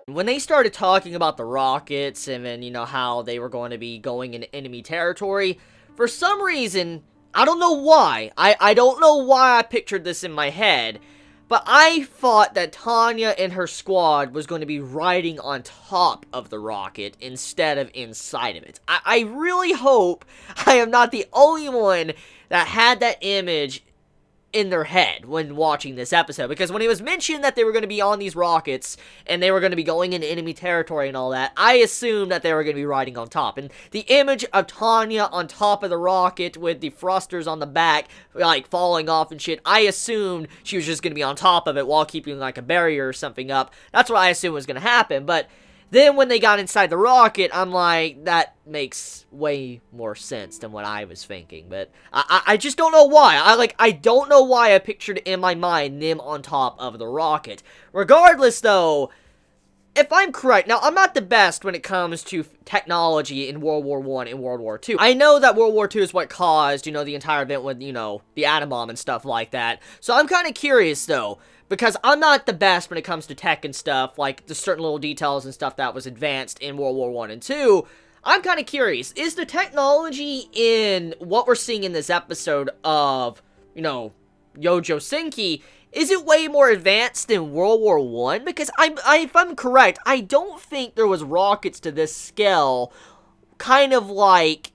When they started talking about the rockets and then, how they were going to be going into enemy territory, for some reason, I don't know why, I don't know why I pictured this in my head, but I thought that Tanya and her squad was going to be riding on top of the rocket instead of inside of it. I really hope I am not the only one that had that image in their head when watching this episode, because when it was mentioned that they were going to be on these rockets and they were going to be going into enemy territory and all that, I assumed that they were going to be riding on top. And the image of Tanya on top of the rocket with the thrusters on the back like falling off and shit, I assumed she was just going to be on top of it while keeping like a barrier or something up. That's what I assumed was going to happen. But then when they got inside the rocket, I'm like, that makes way more sense than what I was thinking. But I just don't know why. I don't know why I pictured in my mind them on top of the rocket. Regardless, though, if I'm correct, now I'm not the best when it comes to technology in World War I and World War II. I know that World War II is what caused, the entire event with, the atom bomb and stuff like that. So I'm kind of curious, though, because I'm not the best when it comes to tech and stuff, like the certain little details and stuff that was advanced in World War I and II. I'm kind of curious, is the technology in what we're seeing in this episode of, Youjo Senki, is it way more advanced than World War I? Because if I'm correct, I don't think there was rockets to this scale, kind of like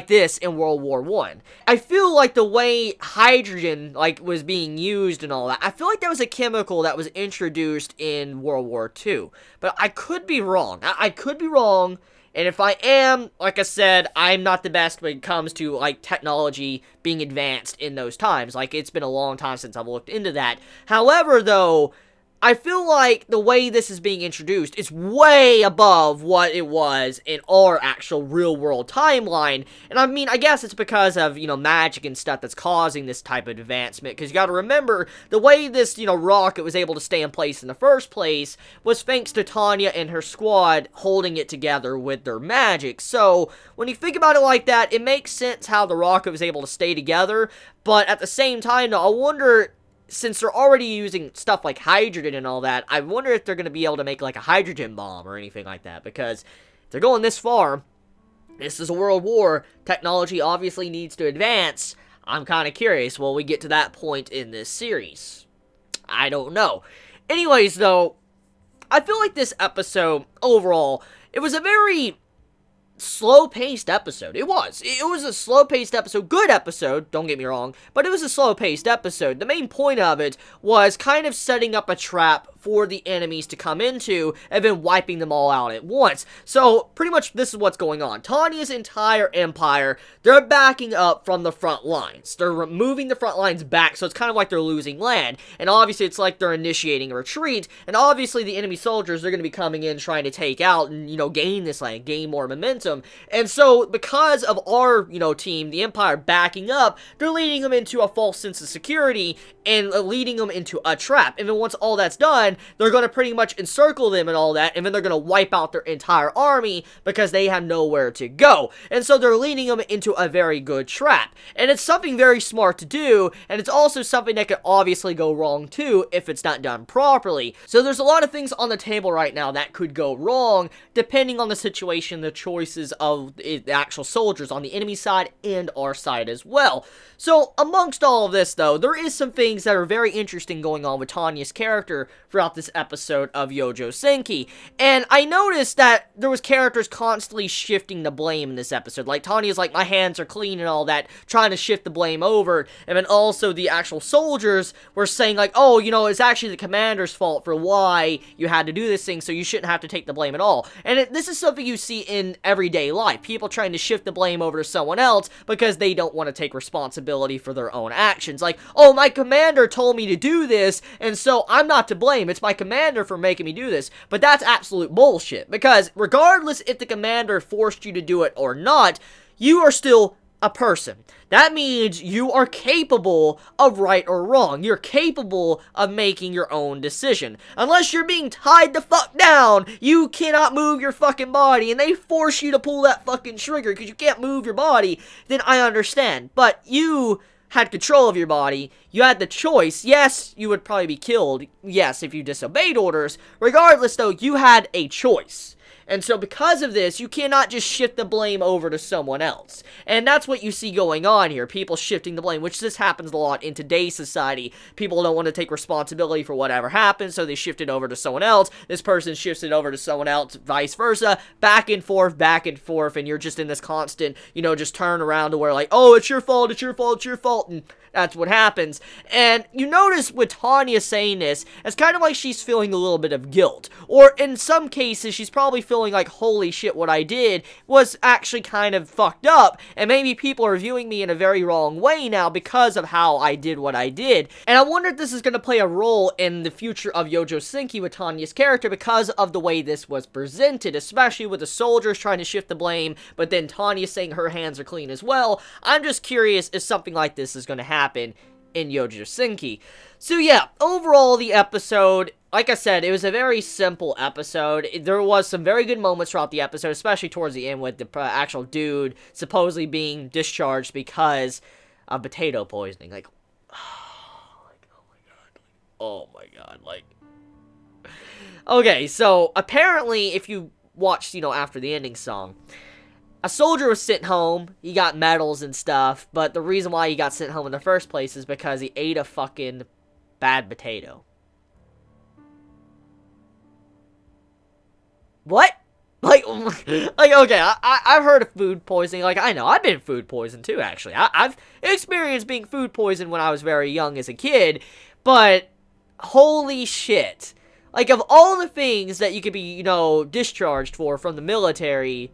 this in World War I. I feel like the way hydrogen was being used and all that, I feel like that was a chemical that was introduced in World War II. But I could be wrong. I could be wrong. And if I am, like I said, I'm not the best when it comes to, technology being advanced in those times. It's been a long time since I've looked into that. However, though, I feel like the way this is being introduced is way above what it was in our actual real-world timeline. And I guess it's because of, magic and stuff that's causing this type of advancement. Because you gotta remember, the way this, rocket was able to stay in place in the first place was thanks to Tanya and her squad holding it together with their magic. So, when you think about it like that, it makes sense how the rocket was able to stay together. But at the same time, though, I wonder, since they're already using stuff like hydrogen and all that, I wonder if they're going to be able to make, a hydrogen bomb or anything like that, because if they're going this far, this is a world war, technology obviously needs to advance. I'm kind of curious, will we get to that point in this series? I don't know. Anyways, though, I feel like this episode, overall, it was a very slow-paced episode. It was a slow-paced episode, good episode, don't get me wrong, but it was a slow-paced episode. The main point of it was kind of setting up a trap for the enemies to come into and then wiping them all out at once. So, pretty much this is what's going on. Tanya's entire empire, they're backing up from the front lines. They're moving the front lines back, so it's kind of like they're losing land. And obviously, it's like they're initiating a retreat, and obviously the enemy soldiers, they're going to be coming in trying to take out and, gain this land, gain more momentum. And so, because of our, team, the Empire backing up, they're leading them into a false sense of security and leading them into a trap. And then once all that's done, they're going to pretty much encircle them and all that, and then they're going to wipe out their entire army because they have nowhere to go. And so they're leading them into a very good trap. And it's something very smart to do, and it's also something that could obviously go wrong too if it's not done properly. So there's a lot of things on the table right now that could go wrong, depending on the situation, the choices of the actual soldiers on the enemy side and our side as well. So amongst all of this, though, there is some things that are very interesting going on with Tanya's character throughout this episode of Youjo Senki. And I noticed that there was characters constantly shifting the blame in this episode. Like, Tanya's like, my hands are clean and all that, trying to shift the blame over. And then also the actual soldiers were saying like, oh, it's actually the commander's fault for why you had to do this thing, so you shouldn't have to take the blame at all. And this is something you see in everyday life. People trying to shift the blame over to someone else because they don't want to take responsibility for their own actions. Like, oh, my commander told me to do this, and so I'm not to blame. It's my commander for making me do this. But that's absolute bullshit, because regardless if the commander forced you to do it or not, you are still a person. That means you are capable of right or wrong. You're capable of making your own decision. Unless you're being tied the fuck down, you cannot move your fucking body, and they force you to pull that fucking trigger because you can't move your body, then I understand. But you had control of your body, you had the choice. Yes, you would probably be killed, yes, if you disobeyed orders. Regardless, though, you had a choice. And so because of this, you cannot just shift the blame over to someone else. And that's what you see going on here. People shifting the blame, which this happens a lot in today's society. People don't want to take responsibility for whatever happens, so they shift it over to someone else. This person shifts it over to someone else, vice versa. Back and forth, and you're just in this constant, just turn around to where like, oh, it's your fault, it's your fault, it's your fault, and that's what happens. And you notice with Tanya saying this, it's kind of like she's feeling a little bit of guilt. Or in some cases, she's probably feeling like, holy shit, what I did was actually kind of fucked up. And maybe people are viewing me in a very wrong way now because of how I did what I did. And I wonder if this is going to play a role in the future of Youjo Senki with Tanya's character because of the way this was presented. Especially with the soldiers trying to shift the blame, but then Tanya saying her hands are clean as well. I'm just curious if something like this is going to happen in Youjo Senki. So yeah, overall the episode, like I said, it was a very simple episode. There was some very good moments throughout the episode, especially towards the end with the actual dude supposedly being discharged because of potato poisoning. Like, oh my god, like. Okay, so apparently if you watched, after the ending song, a soldier was sent home, he got medals and stuff, but the reason why he got sent home in the first place is because he ate a fucking bad potato. What? Like okay, I've heard of food poisoning, like, I know, I've been food poisoned too, actually. I've experienced being food poisoned when I was very young as a kid, but holy shit. Like, of all the things that you could be, discharged for from the military,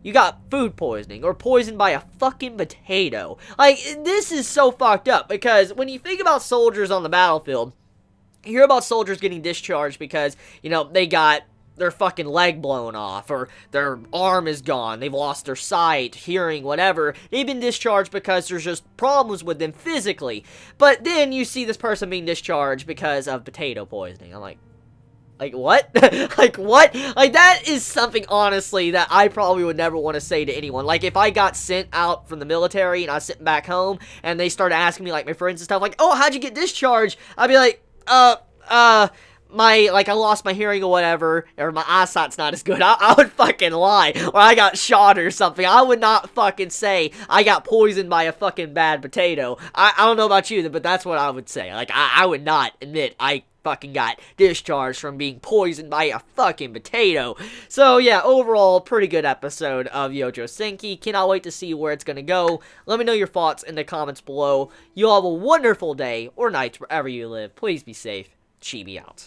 you got food poisoning, or poisoned by a fucking potato. Like, this is so fucked up, because when you think about soldiers on the battlefield, you hear about soldiers getting discharged because, they got their fucking leg blown off, or their arm is gone, they've lost their sight, hearing, whatever. They've been discharged because there's just problems with them physically. But then you see this person being discharged because of potato poisoning. I'm like, what? Like, what? Like, that is something, honestly, that I probably would never want to say to anyone. Like, if I got sent out from the military and I was sitting back home and they started asking me, like, my friends and stuff, like, oh, how'd you get discharged? I'd be like, I lost my hearing or whatever, or my eyesight's not as good. I would fucking lie, or I got shot or something. I would not fucking say I got poisoned by a fucking bad potato. I don't know about you, but that's what I would say. Like, I would not admit I fucking got discharged from being poisoned by a fucking potato. So yeah, overall, pretty good episode of Youjo Senki. Cannot wait to see where it's gonna go. Let me know your thoughts in the comments below. You all have a wonderful day or night wherever you live. Please be safe. Chibi out.